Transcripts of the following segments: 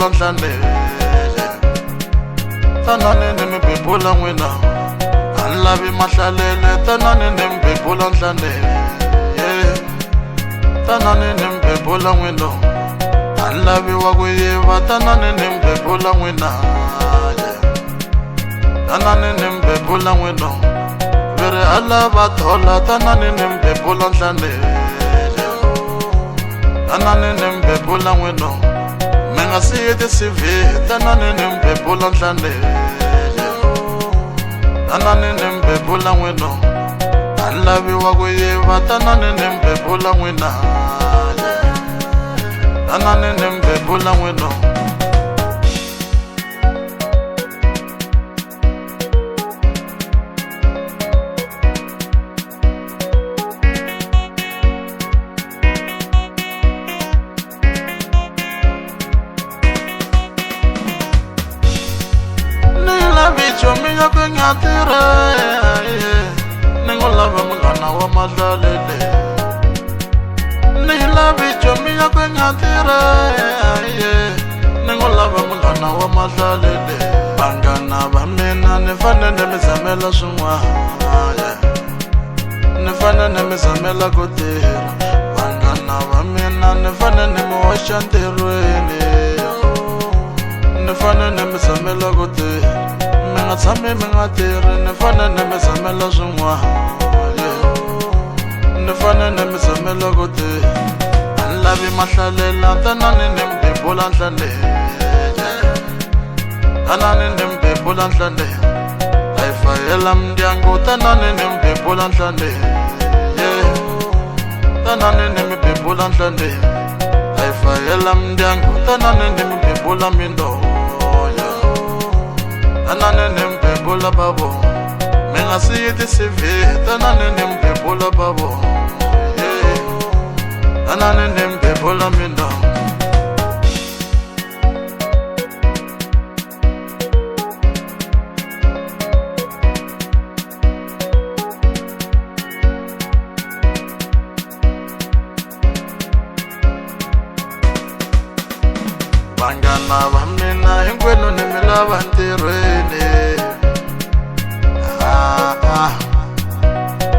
bebula nhlane tanani ni mi bebula n'wina a ni lavi mahlalele tanani ni mi bebula nhlane tanani ni mi bebula n'wina a ni lavi wa ku yiva tanani ni mi bebula n'wina tanani ni mi bebula n'wina veri a lava thola tanani ni mi bebula nhlane tanani ni mi bebula n'wina mi nga siyi ti-CV tanani ni mi bebula nhlane tanani ni mi bebula n'wina a ni lavi wa ku yiva tanani ni mi bebula n'wina tanani ni mi bebula n'wina chomi ya ku nga tirha ni ngo lava munghana wa mahlalele ni lavi chomi ya ku nga tirha ni ngo lava munghana wa mahlalele vanghana va mina ni fanele mi zamela swin'wana ni fanele mi zamela ku tirha vanghana va mina ni fanele mi hoxa ntirhweni ni fanele mi zamela ku tirha mi nga tshami mi nga tirhi ni fanele mi zamela swin'wana ni fanele mi zamela ku tirha a ni lavi mahlalela tanani ni mi bebula nhlane tanani ni mi bebula nhlane a hi fayela mindyangu tanani ni mi bebula nhlane tanani ni mi bebula nhlane a hi fayela mindyangu tanani ni mi bebula mindyangu tanani ni mi bebula bavo mi nga siyi ti-CV tanani ni mi bebula bavo tanani ni mi bebula mindyangu vanghana va mina hinkwenu ni mi lava ntirhweni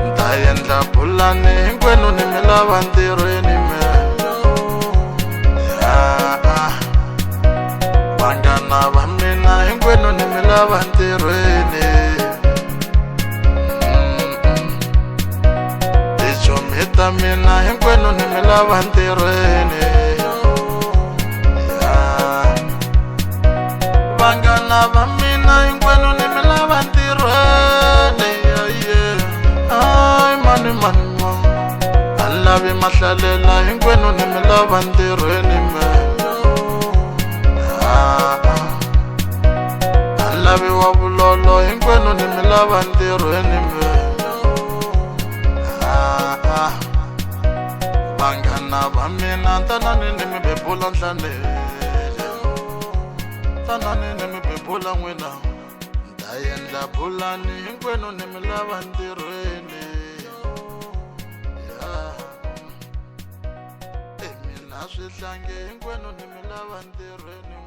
ni ta endla pulani hinkwenu ni mi lava ntirhweni vanghana va mina hinkwenu ni mi lava ntirhweni tichomi ta mina hinkwenu ni mi lava ntirhweni vanghana va mina hinkwenu ni mi lava ntirhweni ay mani a ni lavi mahlalela hinkwenu ni mi lava ntirhweni a ni lavi wa vulolo hinkwenu ni mi lava ntirhweni vanghana va mina tanani ni mi bebula nhlane tanani ni mi bebula n'wina ni ta endla pulani hinkwenu ni mi lava ntirhweni mina swihlangi hinkwenu ni mi lava ntirhweni.